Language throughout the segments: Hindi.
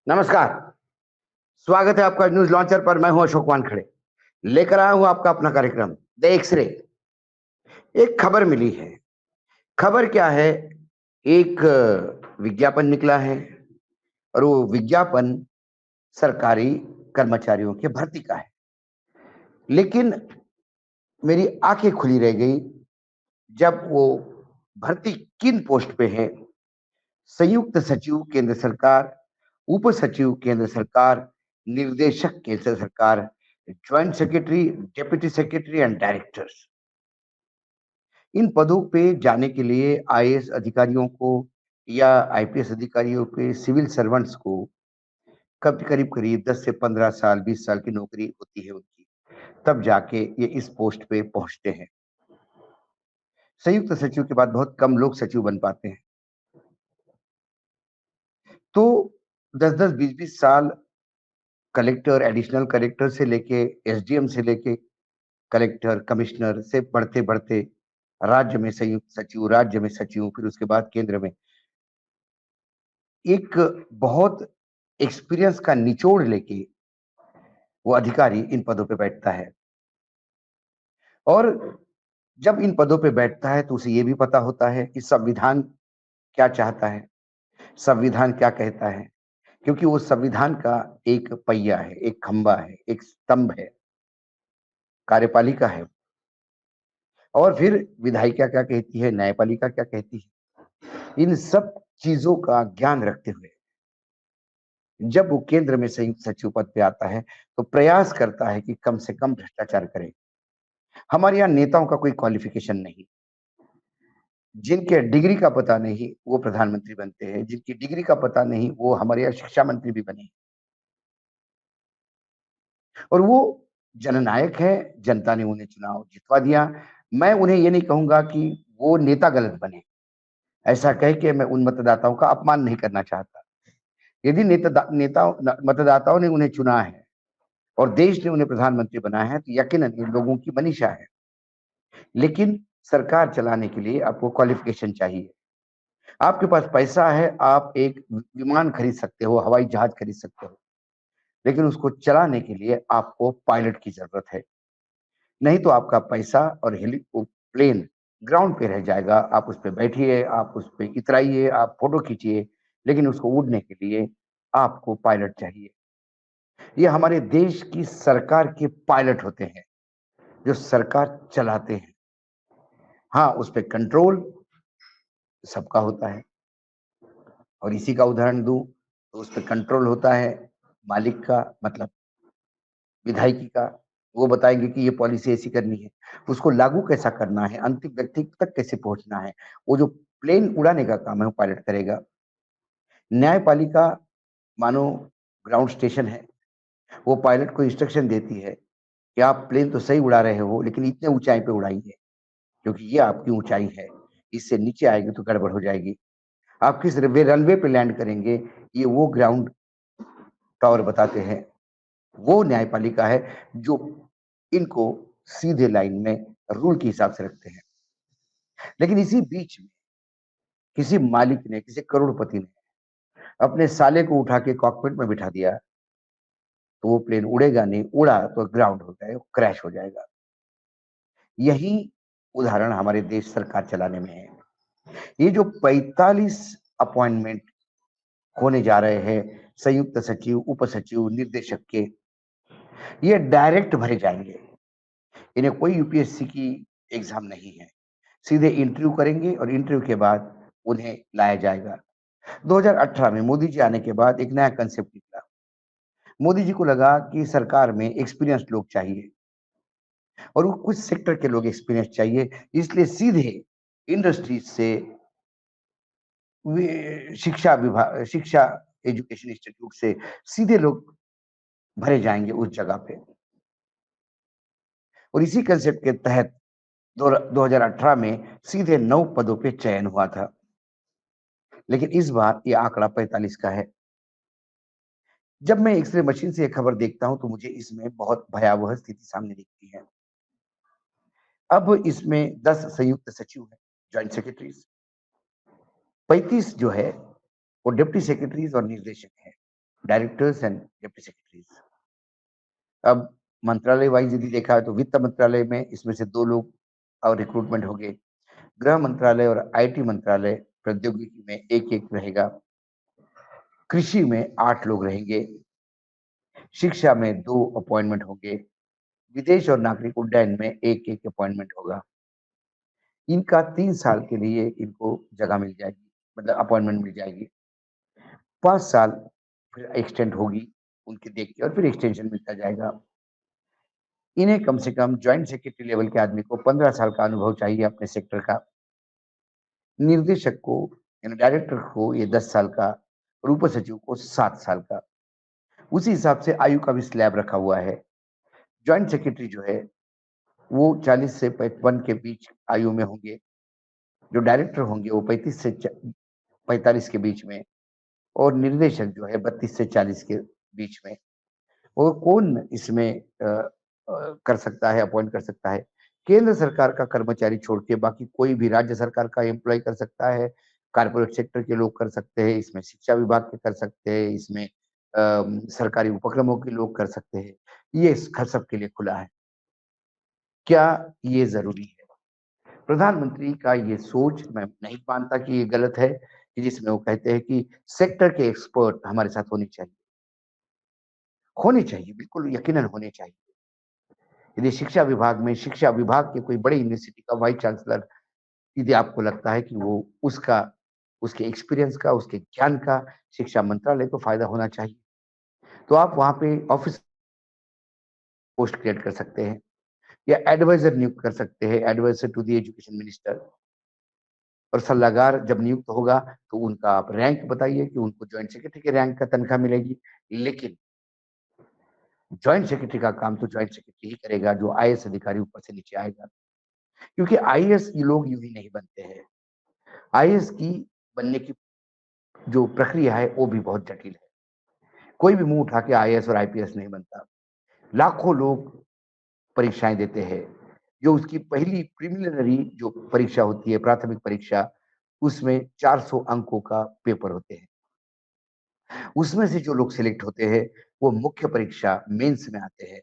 नमस्कार। स्वागत है आपका न्यूज लॉन्चर पर। मैं हूं अशोक वानखड़े, लेकर आया हूं आपका अपना कार्यक्रम द एक्सरे। एक खबर मिली है। खबर क्या है? एक विज्ञापन निकला है और वो विज्ञापन सरकारी कर्मचारियों के भर्ती का है। लेकिन मेरी आंखें खुली रह गई जब वो भर्ती किन पोस्ट पे है। संयुक्त सचिव केंद्र सरकार, उप सचिव केंद्र सरकार, निर्देशक केंद्र सरकार, joint secretary, deputy secretary and directors. इन पदों पे जाने के लिए आईएएस अधिकारियों को या आईपीएस अधिकारियों के सिविल सर्वेंट्स को कब करीब करीब 10 से 15 साल 20 साल की नौकरी होती है उनकी, तब जाके ये इस पोस्ट पे पहुंचते हैं। संयुक्त सचिव के बाद बहुत कम लोग सचिव बन पाते हैं। तो 10-10 20-20 साल कलेक्टर, एडिशनल कलेक्टर से लेके एसडीएम से लेके कलेक्टर, कमिश्नर से बढ़ते बढ़ते राज्य में संयुक्त सचिव, राज्य में सचिव, फिर उसके बाद केंद्र में एक बहुत एक्सपीरियंस का निचोड़ लेके वो अधिकारी इन पदों पे बैठता है। और जब इन पदों पे बैठता है तो उसे ये भी पता होता है कि संविधान क्या चाहता है, संविधान क्या कहता है, क्योंकि वो संविधान का एक पहिया है, एक खंबा है, एक स्तंभ है, कार्यपालिका है। और फिर विधायिका क्या कहती है, न्यायपालिका क्या कहती है, इन सब चीजों का ज्ञान रखते हुए जब वो केंद्र में संयुक्त सचिव पद पे आता है तो प्रयास करता है कि कम से कम भ्रष्टाचार करे। हमारे यहाँ नेताओं का कोई क्वालिफिकेशन नहीं, जिनके डिग्री का पता नहीं वो प्रधानमंत्री बनते हैं, जिनकी डिग्री का पता नहीं वो हमारे यहाँ शिक्षा मंत्री भी बने। और वो जननायक है, जनता ने उन्हें चुनाव जितवा दिया। मैं उन्हें ये नहीं कहूंगा कि वो नेता गलत बने, ऐसा कह के मैं उन मतदाताओं का अपमान नहीं करना चाहता। यदि मतदाताओं ने उन्हें चुना है और देश ने उन्हें प्रधानमंत्री बनाया है तो यकीनन इन लोगों की मनीषा है। लेकिन सरकार चलाने के लिए आपको क्वालिफिकेशन चाहिए। आपके पास पैसा है, आप एक विमान खरीद सकते हो, हवाई जहाज खरीद सकते हो, लेकिन उसको चलाने के लिए आपको पायलट की जरूरत है। नहीं तो आपका पैसा और प्लेन ग्राउंड पे रह जाएगा। आप उस पे बैठिए, आप उस पे इतराइए, आप फोटो खींचिए, लेकिन उसको उड़ने के लिए आपको पायलट चाहिए। ये हमारे देश की सरकार के पायलट होते हैं जो सरकार चलाते हैं। हाँ, उस पे कंट्रोल सबका होता है। और इसी का उदाहरण दूं तो उस पे कंट्रोल होता है मालिक का, मतलब विधायकी का। वो बताएंगे कि ये पॉलिसी ऐसी करनी है, उसको लागू कैसा करना है, अंतिम व्यक्ति तक कैसे पहुंचना है। वो जो प्लेन उड़ाने का काम है वो पायलट करेगा। न्यायपालिका मानो ग्राउंड स्टेशन है, वो पायलट को इंस्ट्रक्शन देती है कि आप प्लेन तो सही उड़ा रहे हो लेकिन इतने ऊंचाई पे उड़ाइए, क्योंकि ये आपकी ऊंचाई है, इससे नीचे आएगी तो गड़बड़ हो जाएगी। आप किस रनवे पे लैंड करेंगे, ये वो ग्राउंड टावर बताते हैं। वो न्यायपालिका है जो इनको सीधे लाइन में रूल के हिसाब से रखते हैं। लेकिन इसी बीच में किसी मालिक ने, किसी करोड़पति ने अपने साले को उठा के कॉकपिट में बिठा दिया तो वो प्लेन उड़ेगा नहीं, उड़ा तो ग्राउंड हो जाएगा, क्रैश हो जाएगा। यही उदाहरण हमारे देश सरकार चलाने में है। ये जो 45 अपॉइंटमेंट होने जा रहे हैं संयुक्त सचिव, उप सचिव, निर्देशक के, ये डायरेक्ट भरे जाएंगे। इन्हें कोई यूपीएससी की एग्जाम नहीं है, सीधे इंटरव्यू करेंगे और इंटरव्यू के बाद उन्हें लाया जाएगा। 2018 में मोदी जी आने के बाद एक नया कंसेप्ट निकला। मोदी जी को लगा कि सरकार में एक्सपीरियंस लोग चाहिए और वो कुछ सेक्टर के लोग एक्सपीरियंस चाहिए, इसलिए सीधे इंडस्ट्रीज से शिक्षा विभाग, शिक्षा एजुकेशन इंस्टीट्यूट से सीधे लोग भरे जाएंगे उस जगह पे। और इसी कंसेप्ट के तहत 2018 में सीधे 9 पदों पे चयन हुआ था। लेकिन इस बार ये आंकड़ा 45 का है। जब मैं एक्सरे मशीन से ये खबर देखता हूं तो मुझे इसमें बहुत भयावह स्थिति सामने दिखती है। अब इसमें 10 संयुक्त सचिव हैं, ज्वाइंट सेक्रेटरीज, 35 जो है वो डिप्टी सेक्रेटरीज और निर्देशक हैं। Directors and deputy secretaries. अब मंत्रालय वाइज यदि देखा है तो वित्त मंत्रालय में इसमें से 2 लोग और रिक्रूटमेंट होंगे। गृह मंत्रालय और आईटी मंत्रालय प्रौद्योगिकी में 1-1 रहेगा। कृषि में 8 लोग रहेंगे। शिक्षा में 2 अपॉइंटमेंट होंगे। विदेश और नागरिक उड्डयन में 1-1 अपॉइंटमेंट होगा। इनका 3 साल के लिए इनको जगह मिल जाएगी, मतलब अपॉइंटमेंट मिल जाएगी। 5 साल फिर एक्सटेंड होगी उनकी देख के और फिर एक्सटेंशन मिलता जाएगा। इन्हें कम से कम जॉइंट सेक्रेटरी लेवल के आदमी को 15 साल का अनुभव चाहिए अपने सेक्टर का। निर्देशक को यानी डायरेक्टर को ये 10 साल का और उप सचिव को 7 साल का। उसी हिसाब से आयु का भी स्लैब रखा हुआ है। जॉइंट सेक्रेटरी जो है वो 40 से 55 के बीच आयु में होंगे। जो डायरेक्टर होंगे वो 35 से 45 के बीच में और निर्देशक जो है 32 से 40 के बीच में। और कौन इसमें कर सकता है, अपॉइंट कर सकता है? केंद्र सरकार का कर्मचारी छोड़ के बाकी कोई भी राज्य सरकार का एम्प्लॉय कर सकता है, कॉर्पोरेट सेक्टर के लोग कर सकते हैं, इसमें शिक्षा विभाग के कर सकते हैं, इसमें सरकारी उपक्रमों के लोग कर सकते हैं। ये सबके लिए खुला है। क्या ये ज़रूरी है? प्रधानमंत्री का ये सोच मैं नहीं मानता कि ये गलत है, कि जिसमें वो कहते हैं कि सेक्टर के एक्सपर्ट हमारे साथ होने चाहिए। होने चाहिए, बिल्कुल यकीनन होने चाहिए। यदि शिक्षा विभाग के कोई बड़ी यूनिवर्सिटी का वाइस चांसलर यदि आपको लगता है कि वो उसका उसके एक्सपीरियंस का, उसके ज्ञान का शिक्षा मंत्रालय को फ़ायदा होना चाहिए, तो आप वहाँ पे ऑफिस पोस्ट क्रिएट कर सकते हैं या एडवाइज़र नियुक्त कर सकते हैं, adviser to the education minister. और सलाहकार जब नियुक्त होगा, तो उनका आप रैंक बताइए कि उनको जॉइंट सेक्रेटरी के रैंक का तनख्वाह मिलेगी। लेकिन जॉइंट सेक्रेटरी का काम तो जॉइंट सेक्रेटरी ही करेगा, जो आईएएस अधिकारी ऊपर से नीचे आएगा। क्योंकि आईएएस ये लोग यूँ ही नहीं बनते हैं। आईएएस की बनने की जो प्रक्रिया है, वो भी बहुत जटिल है। कोई भी मुँह उठा के आईएएस और आईपीएस नहीं बनता। लाखों लोग परीक्षाएँ देते हैं। जो उसकी पहली प्रिलिमिनरी जो परीक्षा होती है, प्राथमिक परीक्षा, उसमें 400 अंकों का पेपर होते हैं। उसमें से जो लोग सिलेक्ट होते हैं, वो मुख्य परीक्षा मेंस में आते हैं,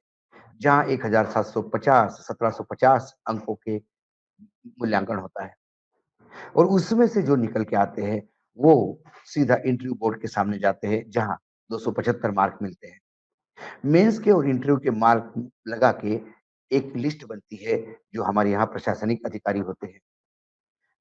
जहाँ 1750 1750 अंकों के मूल्यांकन होता है। और उसमें से जो निकल के आते हैं, वो सीधा इंटरव्यू बोर्ड के सामने जाते हैं, जहाँ 275 मार्क मिलते हैं। मेंस के और इंटरव्यू के मार्क लगा के एक लिस्ट बनती है, जो हमारे यहाँ प्रशासनिक अधिकारी होते हैं।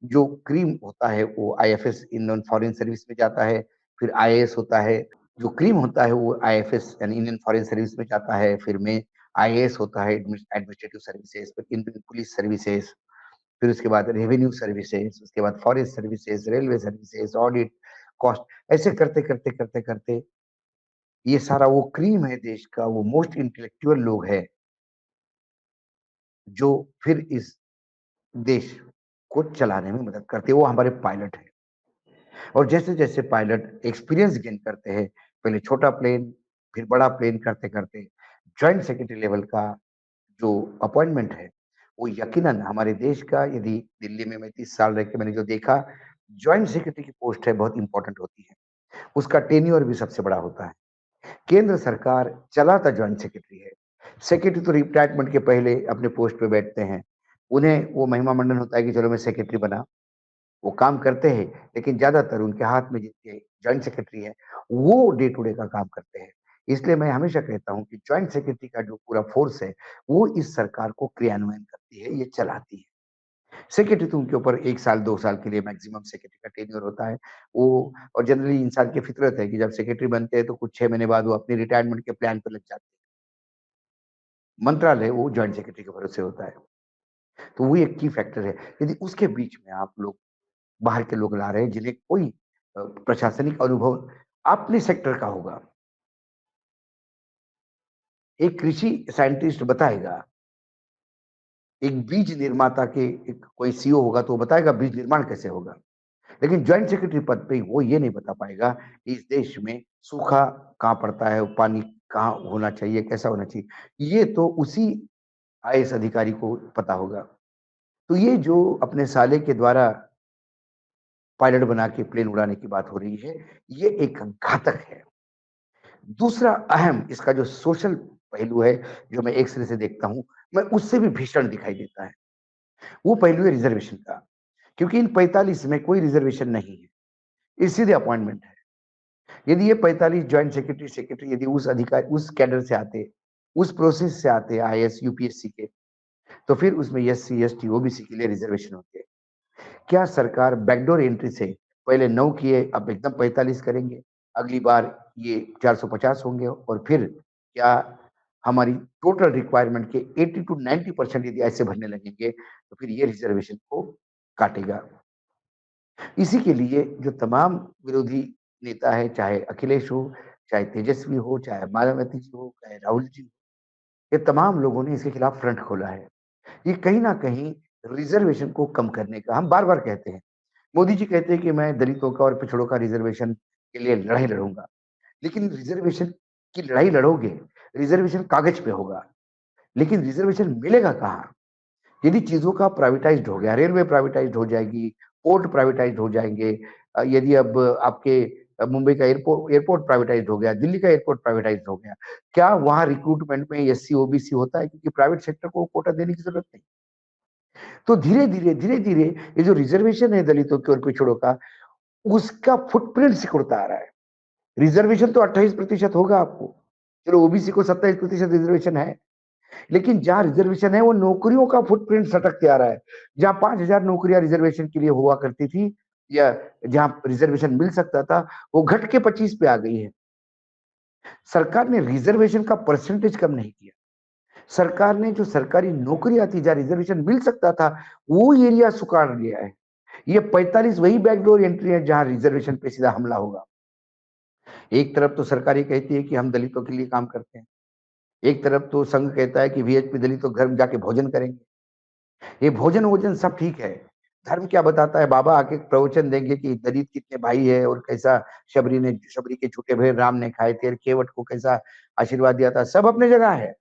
जो क्रीम होता है, वो आईएफएस इंडियन फॉरेन सर्विस में जाता है, फिर आईएएस होता है। जो क्रीम होता है, वो आईएफएस यानी इंडियन फॉरेन सर्विस में जाता है, फिर में आईएएस होता है, एडमिनिस्ट्रेटिव सर्विसेज, फिर इंडियन पुलिस सर्विसेज, फिर उसके बाद रेवेन्यू सर्विसेज, उसके बाद forest services, railway services, audit, cost, ऐसे करते-करते ये सारा वो क्रीम है देश का, वो मोस्ट इंटेलेक्चुअल लोग हैं, जो फिर इस देश को चलाने में मदद करते हैं, वो हमारे पायलट हैं। और जैसे-जैसे पायलट एक्सपीरियंस गेन करते हैं, पहले छोटा प्लेन, फिर बड़ा प्लेन करते-करते, जॉइंट सेक्रेटरी लेवल का जो अपॉइंटमेंट है, वो यकीनन हमारे देश का यदि दिल्ली में मैं 30 साल रह के मैंने जो देखा, जॉइंट सेक्रेटरी की पोस्ट है बहुत इम्पोर्टेंट होती है। उसका टेन्योर भी सबसे बड़ा होता है। केंद्र सरकार चलाता जॉइंट सेक्रेटरी है। सेक्रेटरी तो रिटायरमेंट के पहले अपने पोस्ट पे बैठते हैं। उन्हें वो महिमा मंडन होता है कि चलो मैं सेक्रेटरी बना। वो काम करते हैं, लेकिन ज़्यादातर उनके हाथ में जिनके जॉइंट सेक्रेटरी है, वो डे टू डे का काम करते हैं। इसलिए मैं हमेशा कहता हूँ कि जॉइंट सेक्रेटरी का जो पूरा फ़ोर्स है, वो इस सरकार को क्रियान्वयन करती है, ये चलाती है। सेक्रेटरी तो उनके ऊपर 1 साल, 2 साल के लिए मैक्सिमम सेक्रेटरी का टेन्योर होता है। वो और जनरली इंसान की फितरत है कि जब सेक्रेटरी बनते हैं, तो कुछ 6 महीने बाद वो अपनी रिटायरमेंट के प्लान पे लग जाते हैं। मंत्रालय वो जॉइंट सेक्रेटरी के भरोसे होता है। तो वो एक की फैक्टर है। यदि उसके बीच में आप लोग बाहर के लोग ला रहे हैं जिन्हें कोई प्रशासनिक अनुभव अपने सेक्टर का होगा। एक कृषि साइंटिस्ट बताएगा, एक बीज निर्माता के एक कोई सीईओ होगा तो वो बताएगा बीज निर्माण कैसे होगा। लेकिन जॉइंट सेक्रेटरी पद पे वो ये नहीं बता पाएगा कि इस देश में सूखा कहाँ पड़ता है, पानी कहाँ होना चाहिए, कैसा होना चाहिए। ये तो उसी आईएएस अधिकारी को पता होगा। तो ये जो अपने साले के द्वारा पायलट बना के प्लेन उड़ाने की बात हो रही है, ये एक घातक है। दूसरा अहम इसका जो सोशल पहलू है, जो मैं एक सिरे से देखता हूँ, मैं उससे भी भीषण दिखाई देता है। वो पहलू है रिज़र्वेशन का, क्योंकि इन 45 में कोई रिज़र्वेशन नहीं है, ये सीधे अपॉइंटमेंट है। यदि ये 45 जॉइंट सेक्रेटरी सेक्रेटरी यदि उस कैडर से आते, उस प्रोसेस से आते आईएएस, यूपीएससी के, तो फिर उसमें एससी, एसटी, ओबीसी के लिए रिज़र्वेशन होते। क्या सरकार बैकडोर एंट्री से पहले 9 किए, अब एकदम 45 करेंगे? अगली बार ये 450 होंगे और फिर क्या हमारी टोटल रिक्वायरमेंट के 80 टू 90% यदि ऐसे भरने लगेंगे, तो फिर ये रिज़र्वेशन को काटेगा। इसी के लिए जो तमाम विरोधी नेता है, चाहे अखिलेश हो, चाहे तेजस्वी हो, चाहे मायावती जी हो, चाहे राहुल जी हो, ये तमाम लोगों ने इसके खिलाफ फ्रंट खोला है। ये कहीं न कहीं रिज़र्वेशन को कम करने का हम बार-बार कहते हैं। मोदी जी कहते हैं कि मैं दलितों का और पिछड़ों का रिज़र्वेशन के लिए लड़ाई लड़ूँगा। लेकिन रिज़र्वेशन की लड़ाई लड़ोगे, रिज़र्वेशन कागज़ पे होगा, लेकिन रिज़र्वेशन मिलेगा कहाँ? यदि चीज़ों का प्राइवेटाइज़्ड हो गया, रेलवे प्राइवेटाइज़्ड हो जाएगी, पोर्ट प्राइवेटाइज़्ड हो जाएँगे यदि अब आपके मुंबई का एयरपोर्ट प्राइवेटाइज़्ड हो गया, दिल्ली का एयरपोर्ट प्राइवेटाइज़्ड हो गया, क्या वहाँ रिक्रूटमेंट में एससी, ओबीसी होता है? क्योंकि प्राइवेट सेक्टर को कोटा देने की ज़रूरत नहीं। तो धीरे-धीरे, धीरे-धीरे ये जो रिज़र्वेशन है दलितों के और पिछड़ों का, उसका फुटप्रिंट सिकुड़ता आ रहा है। रिज़र्वेशन तो 28% होगा आपको। चलो ओबीसी को 27% रिज़र्वेशन है, लेकिन जहाँ रिज़र्वेशन है वो नौकरियों का फुटप्रिंट सटकते आ रहा है। जहाँ 5,000 नौकरियाँ रिज़र्वेशन के लिए हुआ करती थी या जहाँ रिज़र्वेशन मिल सकता था, वो घट के 25 पे आ गई है। सरकार ने रिज़र्वेशन का परसेंटेज कम नहीं किया। सरकार ने जो सरकारी नौकरियाँ थी, जहाँ रिज़र्वेशन मिल सकता था, वो एरिया सुकाड़ लिया है। ये 45 वही बैकडोर एंट्री है जहाँ रिज़र्वेशन पे सीधा हमला होगा। एक तरफ तो सरकार ये कहती है कि हम दलितों के लिए काम करते हैं। एक तरफ तो संघ कहता है कि वीएचपी दलितों के घर में जाके भोजन करेंगे। ये भोजन-वोजन सब ठीक है। धर्म क्या बताता है? बाबा आके प्रवचन देंगे कि दलित कितने भाई है और कैसा शबरी के झूठे भेड़ राम ने खाए थे और केवट को कैसा आशीर्वाद दिया था, सब अपनी जगह है।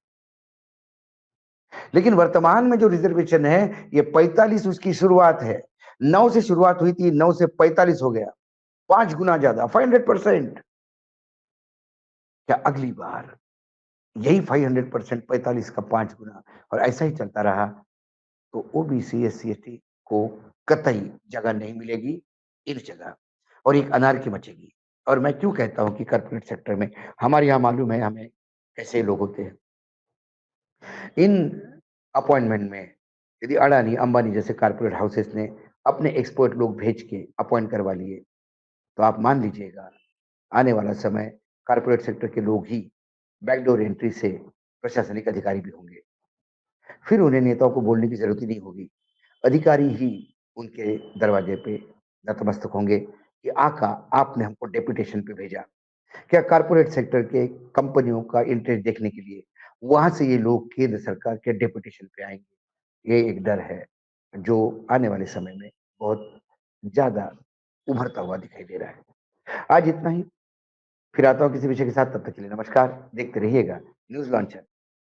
लेकिन वर्तमान में जो रिज़र्वेशन है, ये 45 उसकी शुरुआत है। 9 से शुरुआत हुई थी, 9 से 45 हो गया। 5 गुना ज़्यादा, 500%। क्या अगली बार यही 500% 45 का 5 गुना और ऐसा ही चलता रहा, तो ओबीसी, एससी, एसटी को कतई जगह नहीं मिलेगी इन जगह और एक अनारकी मचेगी। और मैं क्यों कहता हूँ कि कॉर्पोरेट सेक्टर में हमारे यहाँ मालूम है हमें कैसे लोग होते हैं। इन अपॉइंटमेंट में यदि अडानी, अंबानी जैसे कॉर्पोरेट हाउसेस ने अपने एक्सपर्ट लोग भेज के अपॉइंट करवा लिए, तो आप मान लीजिएगा आने वाला समय कॉर्पोरेट सेक्टर के लोग ही बैकडोर एंट्री से प्रशासनिक अधिकारी भी होंगे। फिर उन्हें नेताओं को बोलने की ज़रूरत ही नहीं होगी। अधिकारी ही उनके दरवाजे पे नतमस्तक होंगे कि आका आपने हमको डेपुटेशन पे भेजा। क्या कॉर्पोरेट सेक्टर के कंपनियों का इंटरेस्ट देखने के लिए वहाँ से ये लोग केंद्र सरकार के डेपुटेशन पे आएँगे। ये एक डर है, जो आने वाले समय में बहुत ज़्यादा उभरता हुआ दिखाई दे रहा है। आज इतना ही, फिर आता हूँ किसी विषय के साथ, तब तक के लिए नमस्कार। देखते रहिएगा न्यूज़ लॉन्चर।